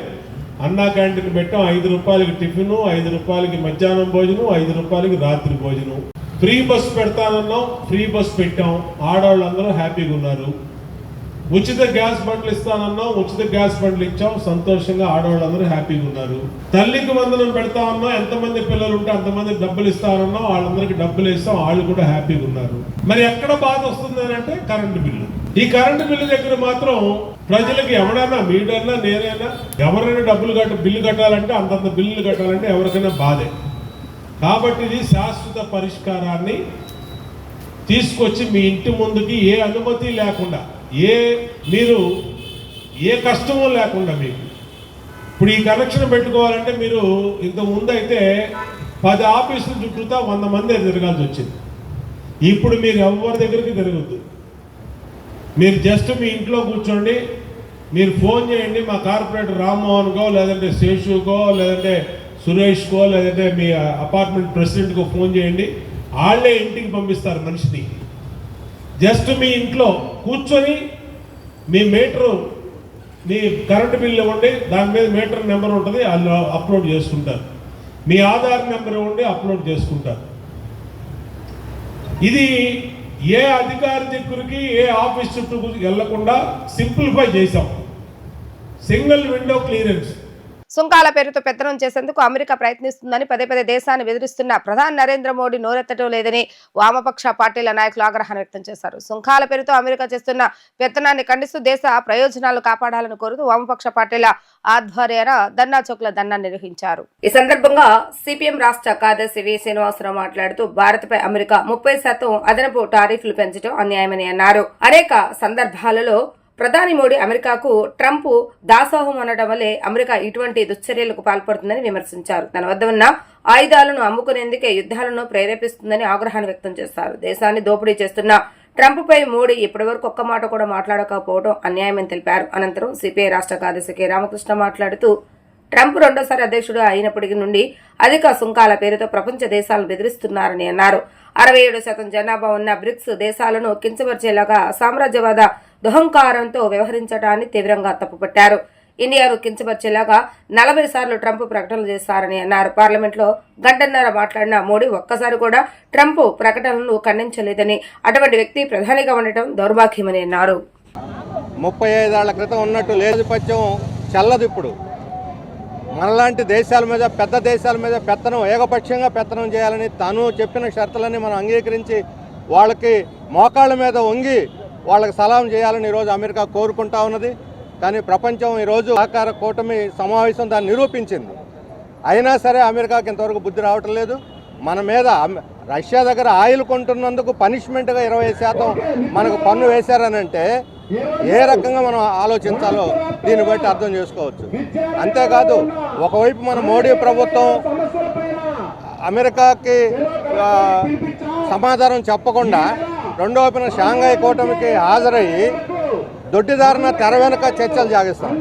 అన్నా క్యాంటీన్ పెట్టాం. 5 రూపాయలకి టిఫిను, 5 రూపాయలకి మధ్యాహ్నం భోజనం, 5 రూపాయలకి రాత్రి భోజనం. ఫ్రీ బస్ పెడతానన్నాం, ఫ్రీ బస్ పెట్టాం. ఆడవాళ్ళందరూ హ్యాపీగా ఉన్నారు. ఉచిత గ్యాస్ బండ్లు ఇస్తానన్నాం, ఉచిత గ్యాస్ బండ్లు ఇచ్చాం. సంతోషంగా ఆడవాళ్ళందరూ హ్యాపీగా ఉన్నారు. తల్లికి వందనం పెడతా ఉన్నాం, ఎంతమంది పిల్లలు ఉంటే అంతమంది డబ్బులు ఇస్తానన్నాం, వాళ్ళందరికీ డబ్బులు ఇస్తాం. వాళ్ళు కూడా హ్యాపీగా ఉన్నారు. మరి ఎక్కడ బాధ వస్తుంది అంటే కరెంటు బిల్లు. ఈ కరెంటు బిల్లు దగ్గర మాత్రం ప్రజలకి ఎవడైనా, మీడైనా, నేనైనా, ఎవరైనా బిల్లు కట్టాలంటే అంతంత బిల్లులు కట్టాలంటే ఎవరికైనా బాధే. కాబట్టి ఇది శాశ్వత పరిష్కారాన్ని తీసుకొచ్చి మీ ఇంటి ముందుకి ఏ అనుమతి లేకుండా, మీరు ఏ కష్టమో లేకుండా మీకు ఇప్పుడు ఈ కనెక్షన్ పెట్టుకోవాలంటే మీరు ఇంత ముందు అయితే 10 ఆఫీసుల చుట్టూతా 100 మంది తిరగాల్సి వచ్చింది. ఇప్పుడు మీరు ఎవరి దగ్గరికి తిరగద్దు. మీరు జస్ట్ మీ ఇంట్లో కూర్చోండి, మీరు ఫోన్ చేయండి. మా కార్పొరేటర్ రామ్మోహన్కో, లేదంటే శేషుకో, లేదంటే సురేష్కో, లేదంటే మీ అపార్ట్మెంట్ ప్రెసిడెంట్కో ఫోన్ చేయండి. వాళ్ళే ఇంటికి పంపిస్తారు మనిషిని. జస్ట్ మీ ఇంట్లో కూర్చొని మీ మీటరు, మీ కరెంటు బిల్లు ఇవ్వండి, దాని మీద మీటర్ నెంబర్ ఉంటుంది, వాళ్ళు అప్లోడ్ చేసుకుంటారు. మీ ఆధార్ నెంబర్ ఇవ్వండి, అప్లోడ్ చేసుకుంటారు. ఇది ఏ అధికారి దగ్గరికి, ఏ ఆఫీస్ చుట్టూ వెళ్లకుండా సింప్లిఫై చేశాం. Single window clearance. సుంకాల పేరుతో పెత్తనం చేసేందుకు అమెరికా ప్రయత్నిస్తుందని పదే పదే దేశాన్ని బెదిరిస్తున్న ప్రధాని నరేంద్ర మోడీ నోరెత్తడం లేదని వామపక్ష పార్టీల నాయకులు ఆగ్రహాన్ని వ్యక్తం చేశారు. సుంకాల పేరుతో అమెరికా చేస్తున్న పెత్తనాన్ని ఖండిస్తూ దేశ ప్రయోజనాలు కాపాడాలని కోరుతూ వామపక్ష పార్టీల ఆధ్వర్యాన ధర్నా చౌక్ల ధర్నా నిర్వహించారు. ఈ సందర్భంగా సిపిఎం రాష్ట్ర కార్యదర్శి వి శ్రీనివాసరావు మాట్లాడుతూ భారత్పై అమెరికా 30% అదనపు టారిఫ్లు పెంచడం అన్యాయమని అన్నారు. అనేక సందర్భాలలో ప్రధాని మోడీ అమెరికాకు ట్రంప్ దాసోహం అనడం వల్లే అమెరికా ఇటువంటి దుశ్చర్యలకు పాల్పడుతుందని విమర్శించారు. తన వద్ద ఉన్న ఆయుధాలను అమ్ముకునేందుకే యుద్ధాలను ప్రేరేపిస్తుందని ఆగ్రహాన్ని వ్యక్తం చేశారు. దేశాన్ని దోపిడీ చేస్తున్న ట్రంప్పై మోడీ ఇప్పటివరకు ఒక్క మాట కూడా మాట్లాడకపోవడం అన్యాయమని తెలిపారు. అనంతరం సిపిఐ రాష్ట్ర కార్యదర్శి కె రామకృష్ణ మాట్లాడుతూ ట్రంప్ రెండోసారి అధ్యక్షుడు అయినప్పటి నుండి అధిక సుంకాల పేరుతో ప్రపంచ దేశాలను బెదిరిస్తున్నారని అన్నారు. 67% జనాభా ఉన్న బ్రిక్స్ దేశాలను కించపరిచేలాగా సామ్రాజ్యవాద దుహంకారంతో వ్యవహరించడాన్ని తీవ్రంగా తప్పుపట్టారు. ఇండియాను కించపరిచేలాగా 40 సార్లు ట్రంప్ ప్రకటనలు చేశారని అన్నారు. పార్లమెంట్లో గంటన్నర మాట్లాడిన మోడీ ఒక్కసారి కూడా ట్రంప్ ప్రకటనలను ఖండించలేదని, అటువంటి వ్యక్తి ప్రధానిగా ఉండటం దౌర్భాగ్యమని అన్నారు. 35 ఏళ్ల క్రితం ఉన్నట్టు లేదుపత్యం చల్లదు. ఇప్పుడు మనలాంటి దేశాల మీద, పెద్ద దేశాల మీద పెత్తనం, ఏకపక్షంగా పెత్తనం చేయాలని తాను చెప్పిన షరతులన్నీ మనం అంగీకరించి వాళ్ళకి మోకాళ్ళ మీద వంగి వాళ్ళకి సలాం చేయాలని ఈరోజు అమెరికా కోరుకుంటా ఉన్నది. కానీ ప్రపంచం ఈరోజు సహకార కూటమి సమావేశం దాన్ని నిరూపించింది. అయినా సరే అమెరికాకి ఇంతవరకు బుద్ధి రావటం లేదు. మన మీద రష్యా దగ్గర ఆయిల్ కొంటున్నందుకు పనిష్మెంట్గా 20% మనకు పన్ను వేశారనంటే ఏ రకంగా మనం ఆలోచించాలో దీన్ని బట్టి అర్థం చేసుకోవచ్చు. అంతేకాదు, ఒకవైపు మన మోడీ ప్రభుత్వం అమెరికాకి సమాధానం చెప్పకుండా రెండో వైపున షాంఘై కూటమికి హాజరయ్యి దొడ్డిదారిన తెర వెనుక చర్చలు సాగిస్తాం.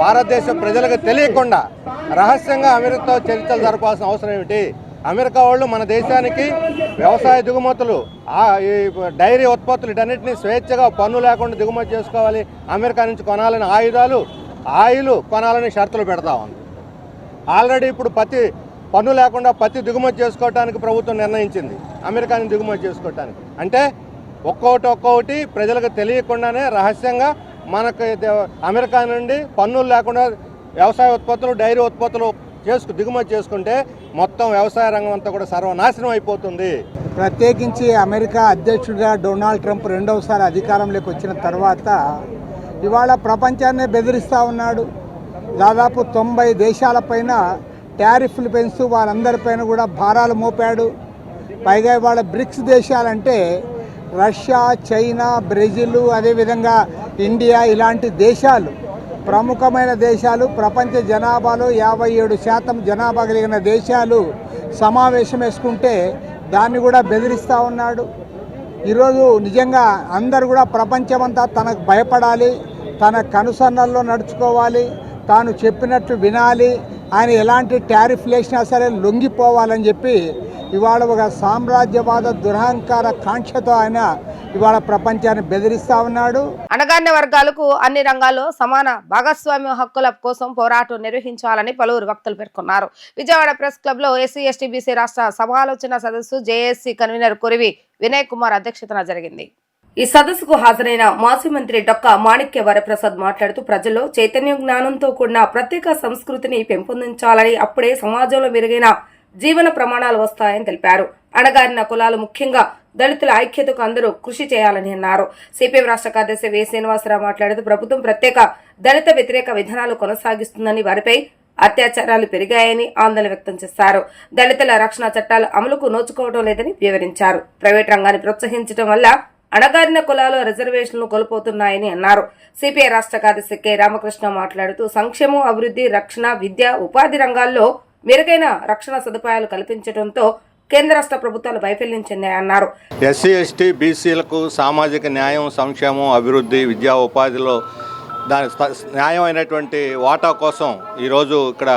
భారతదేశ ప్రజలకు తెలియకుండా రహస్యంగా అమెరికాతో చర్చలు జరపాల్సిన అవసరం ఏమిటి? అమెరికా వాళ్ళు మన దేశానికి వ్యవసాయ దిగుమతులు, ఈ డైరీ ఉత్పత్తులు వీటన్నిటిని స్వేచ్ఛగా పన్ను లేకుండా దిగుమతి చేసుకోవాలి, అమెరికా నుంచి కొనాలని ఆయిల్ కొనాలని షరతులు పెడతా ఉంది. ఆల్రెడీ ఇప్పుడు పన్ను లేకుండా పత్తి దిగుమతి చేసుకోవడానికి ప్రభుత్వం నిర్ణయించింది, అమెరికాని దిగుమతి చేసుకోవటానికి. అంటే ఒక్కొక్కటి ప్రజలకు తెలియకుండానే రహస్యంగా మనకు అమెరికా నుండి పన్నులు లేకుండా వ్యవసాయ ఉత్పత్తులు, డైరీ ఉత్పత్తులు దిగుమతి చేసుకుంటే మొత్తం వ్యవసాయ రంగం అంతా కూడా సర్వనాశనం అయిపోతుంది. ప్రత్యేకించి అమెరికా అధ్యక్షుడిగా డొనాల్డ్ ట్రంప్ రెండవసారి అధికారంలోకి వచ్చిన తర్వాత ఇవాళ ప్రపంచాన్నే బెదిరిస్తూ ఉన్నాడు. దాదాపు 90 దేశాలపైన టారిఫ్లు పెంచుతూ వారందరిపైన కూడా భారాలు మోపాడు. పైగా ఇవాళ బ్రిక్స్ దేశాలంటే రష్యా, చైనా, బ్రెజిల్, అదేవిధంగా ఇండియా ఇలాంటి దేశాలు ప్రముఖమైన దేశాలు, ప్రపంచ జనాభాలో 57% జనాభా కలిగిన దేశాలు సమావేశం వేసుకుంటే దాన్ని కూడా బెదిరిస్తూ ఉన్నాడు. ఈరోజు నిజంగా అందరూ కూడా ప్రపంచమంతా తనకు భయపడాలి, తన కనుసన్నల్లో నడుచుకోవాలి, తాను చెప్పినట్టు వినాలి, ఆయన ఎలాంటి టారిఫ్ వేసినా సరే లొంగిపోవాలని చెప్పి ఇవాళ ఒక సామ్రాజ్యవాద దురహంకార కాంక్షతో ఆయన ఇవాళ ప్రపంచాన్ని బెదిరిస్తా ఉన్నాడు. అణగారిన వర్గాలకు అన్ని రంగాల్లో సమాన భాగస్వామ్య హక్కుల కోసం పోరాటం నిర్వహించాలని పలువురు వక్తలు పేర్కొన్నారు. విజయవాడ ప్రెస్ క్లబ్ లో ఎస్సీ ఎస్టీ బీసీ రాష్ట్ర సమాలోచన సదస్సు జేఏసీ కన్వీనర్ కురివి వినయ్ కుమార్ అధ్యక్షతన జరిగింది. ఈ సదస్సుకు హాజరైన మాజీ మంత్రి డొక్కా మాణిక్య వరప్రసాద్ మాట్లాడుతూ ప్రజల్లో చైతన్య జ్ఞానంతో కూడిన ప్రత్యేక సంస్కృతిని పెంపొందించాలని, అప్పుడే సమాజంలో మెరుగైన జీవన ప్రమాణాలు వస్తాయని తెలిపారు. అణగారిన కులాలు, ముఖ్యంగా దళితుల ఐక్యతకు అందరూ కృషి చేయాలని అన్నారు. సిపిఎం రాష్ట్ర కార్యదర్శి వి శ్రీనివాసరావు మాట్లాడుతూ ప్రభుత్వం ప్రత్యేక దళిత వ్యతిరేక విధానాలు కొనసాగిస్తుందని, వారిపై అత్యాచారాలు పెరిగాయని ఆందోళన వ్యక్తం చేశారు. దళితుల రక్షణ చట్టాలు అమలుకు నోచుకోవడం లేదని వివరించారు. ప్రైవేట్ రంగాన్ని ప్రోత్సహించడం వల్ల అణగారిన కులాలు రిజర్వేషన్లు కోల్పోతున్నాయని అన్నారు. సిపిఐ రాష్ట్ర కార్యదర్శి కె రామకృష్ణ మాట్లాడుతూ సంక్షేమం, అభివృద్ధి, రక్షణ, విద్య, ఉపాధి రంగాల్లో మెరుగైన రక్షణ సదుపాయాలు కల్పించడంతో కేంద్ర రాష్ట్ర ప్రభుత్వాలు వైఫల్యం చెందాయన్నారు. ఎస్సీ ఎస్టీ బీసీలకు సామాజిక న్యాయం, సంక్షేమం, అభివృద్ధి, విద్యా, ఉపాధిలో దాని న్యాయమైనటువంటి వాటా కోసం ఈరోజు ఇక్కడ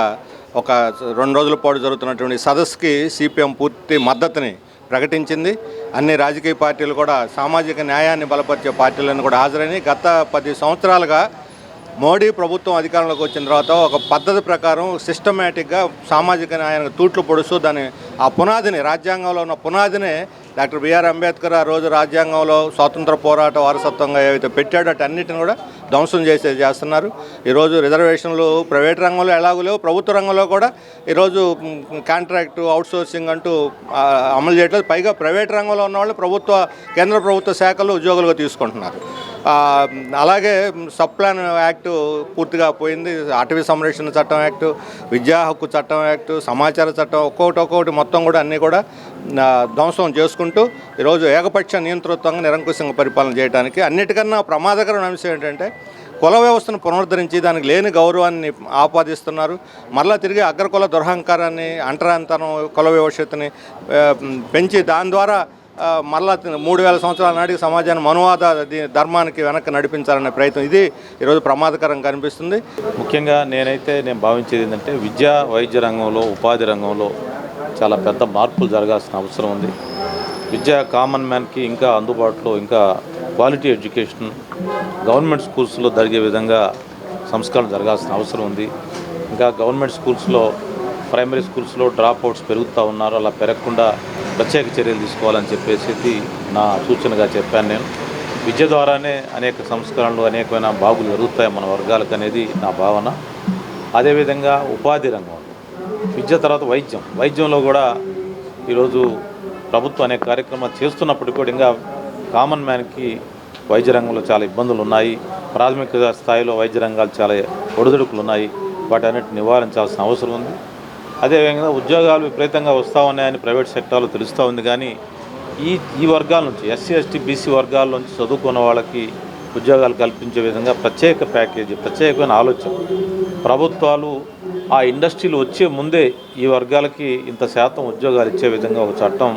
ఒక 2 రోజుల పాటు జరుగుతున్నటువంటి సదస్సుకి సిపిఎం పూర్తి మద్దతుని ప్రకటించింది. అన్ని రాజకీయ పార్టీలు కూడా సామాజిక న్యాయాన్ని బలపరిచే పార్టీలను కూడా హాజరైన గత 10 సంవత్సరాలుగా మోడీ ప్రభుత్వం అధికారంలోకి వచ్చిన తర్వాత ఒక పద్ధతి ప్రకారం సిస్టమేటిక్గా సామాజిక న్యాయానికి తూట్లు పొడుస్తూ ఆ పునాదిని, రాజ్యాంగంలో ఉన్న పునాదిని డాక్టర్ బిఆర్ అంబేద్కర్ ఆ రోజు రాజ్యాంగంలో స్వాతంత్ర పోరాట వారసత్వంగా ఏవైతే పెట్టాడో అన్నిటిని కూడా ధ్వంసం చేస్తున్నారు. ఈరోజు రిజర్వేషన్లు ప్రైవేట్ రంగంలో ఎలాగో లేవు, ప్రభుత్వ రంగంలో కూడా ఈరోజు కాంట్రాక్టు, అవుట్సోర్సింగ్ అంటూ అమలు చేయట్లేదు. పైగా ప్రైవేట్ రంగంలో ఉన్న వాళ్ళు కేంద్ర ప్రభుత్వ శాఖలు ఉద్యోగులుగా తీసుకుంటున్నారు. అలాగే సబ్ ప్లాన్ యాక్ట్ పూర్తిగా పోయింది. అటవీ సంరక్షణ చట్టం యాక్టు, విద్యా హక్కు చట్టం యాక్టు, సమాచార చట్టం ఒక్కొక్కటి మొత్తం కూడా అన్నీ కూడా ధ్వంసం చేసుకుంటూ ఈరోజు ఏకపక్ష నియంతృత్వంగా నిరంకుశంగా పరిపాలన చేయడానికి అన్నిటికన్నా ప్రమాదకరమైన అంశం ఏంటంటే కుల వ్యవస్థను పునరుద్ధరించి దానికి లేని గౌరవాన్ని ఆపాదిస్తున్నారు. మరలా తిరిగి అగ్రకుల దురహంకారాన్ని, అంటరాంతనం, కుల వివక్షతని పెంచి దాని ద్వారా మరలా 3000 సంవత్సరాల నాటికి సమాజాన్ని మనువాద ధర్మానికి వెనక్కి నడిపించాలనే ప్రయత్నం ఇది ఈరోజు ప్రమాదకరంగా కనిపిస్తుంది. ముఖ్యంగా నేను భావించేది ఏంటంటే విద్యా వైద్య రంగంలో, ఉపాధి రంగంలో చాలా పెద్ద మార్పులు జరగాల్సిన అవసరం ఉంది. విద్యా కామన్ మ్యాన్కి ఇంకా అందుబాటులో, ఇంకా క్వాలిటీ ఎడ్యుకేషన్ గవర్నమెంట్ స్కూల్స్లో జరిగే విధంగా సంస్కరణ జరగాల్సిన అవసరం ఉంది. ఇంకా గవర్నమెంట్ స్కూల్స్లో, ప్రైమరీ స్కూల్స్లో డ్రాప్ అవుట్స్ పెరుగుతూ ఉన్నారు. అలా పెరగకుండా ప్రత్యేక చర్యలు తీసుకోవాలని చెప్పేసి నా సూచనగా చెప్పాను. నేను విద్య ద్వారానే అనేక సంస్కరణలు, అనేకమైన బాగులు జరుగుతాయి మన వర్గాలకు అనేది నా భావన. అదేవిధంగా ఉపాధి రంగం, విద్య తర్వాత వైద్యంలో కూడా ఈరోజు ప్రభుత్వం అనేక కార్యక్రమాలు చేస్తున్నప్పటికీ కూడా ఇంకా కామన్ మ్యాన్కి వైద్య రంగంలో చాలా ఇబ్బందులు ఉన్నాయి. ప్రాథమిక స్థాయిలో వైద్య రంగాలు చాలా ఒడిదుడుకులు ఉన్నాయి. వాటన్నిటిని నివారించాల్సిన అవసరం ఉంది. అదేవిధంగా ఉద్యోగాలు విపరీతంగా వస్తూ ఉన్నాయని ప్రైవేట్ సెక్టార్లో తెలుస్తూ ఉంది. కానీ ఈ వర్గాల నుంచి, ఎస్సీ ఎస్టీ బీసీ వర్గాల నుంచి చదువుకున్న వాళ్ళకి ఉద్యోగాలు కల్పించే విధంగా ప్రత్యేక ప్యాకేజీ, ప్రత్యేకమైన ఆలోచన ప్రభుత్వాలు ఆ ఇండస్ట్రీలు వచ్చే ముందే ఈ వర్గాలకి ఇంత శాతం ఉద్యోగాలు ఇచ్చే విధంగా ఒక చట్టం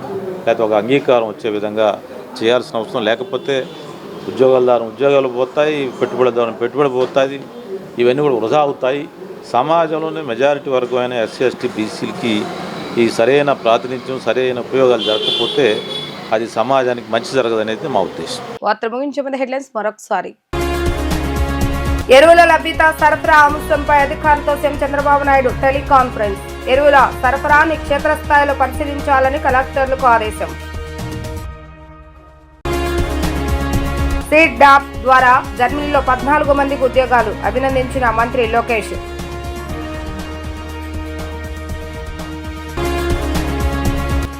లేకపోతే ఒక అంగీకారం వచ్చే విధంగా చేయాల్సిన అవసరం. లేకపోతే ఉద్యోగాలు పోతాయి, పెట్టుబడి పోతుంది, ఇవన్నీ కూడా వృధా అవుతాయి. సమాజంలోనే మెజారిటీ వర్గమైన ఎస్సీ ఎస్టీ బీసీలకి ఈ సరైన ప్రాతినిధ్యం, సరైన ఉపయోగాలు జరగకపోతే అది సమాజానికి మంచి జరగదనేది మా ఉద్దేశం. వార్తలు ముగించే ముందు హెడ్లైన్స్ మరొకసారి. ఎరువుల లభ్యత, సరఫరా అంశంపై అధికారులతో సీఎం చంద్రబాబు నాయుడు టెలికాన్ఫరెన్స్. ఎరువుల సరఫరాని క్షేత్రస్థాయిలో పరిశీలించాలని కలెక్టర్లకు ఆదేశం. సీడ్ డాప్ ద్వారా జర్మనీలో 14 మందికి ఉద్యోగాలు, అభినందించిన మంత్రి లోకేష్.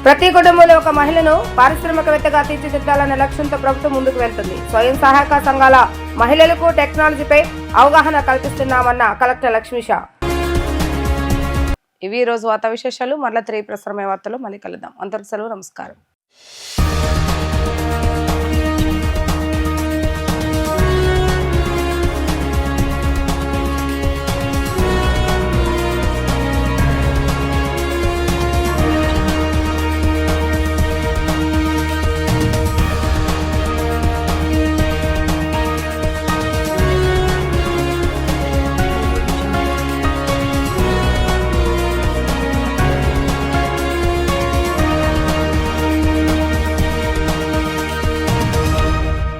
ప్రతి కుటుంబంలో ఒక మహిళను పారిశ్రామికవేత్తగా తీర్చిదిద్దాలనే లక్ష్యంతో ప్రభుత్వం ముందుకు వెళ్తుంది. స్వయం సహాయక సంఘాల మహిళలకు టెక్నాలజీపై అవగాహన కల్పిస్తున్నామన్న కలెక్టర్ లక్ష్మీషా. ఇవి ఈ రోజు వార్తా విశేషాలు. మరలా 3 ప్రసారమయ్యే వార్తలు మళ్ళీ కలుద్దాం. అంతవరకు సెలవు, నమస్కారం.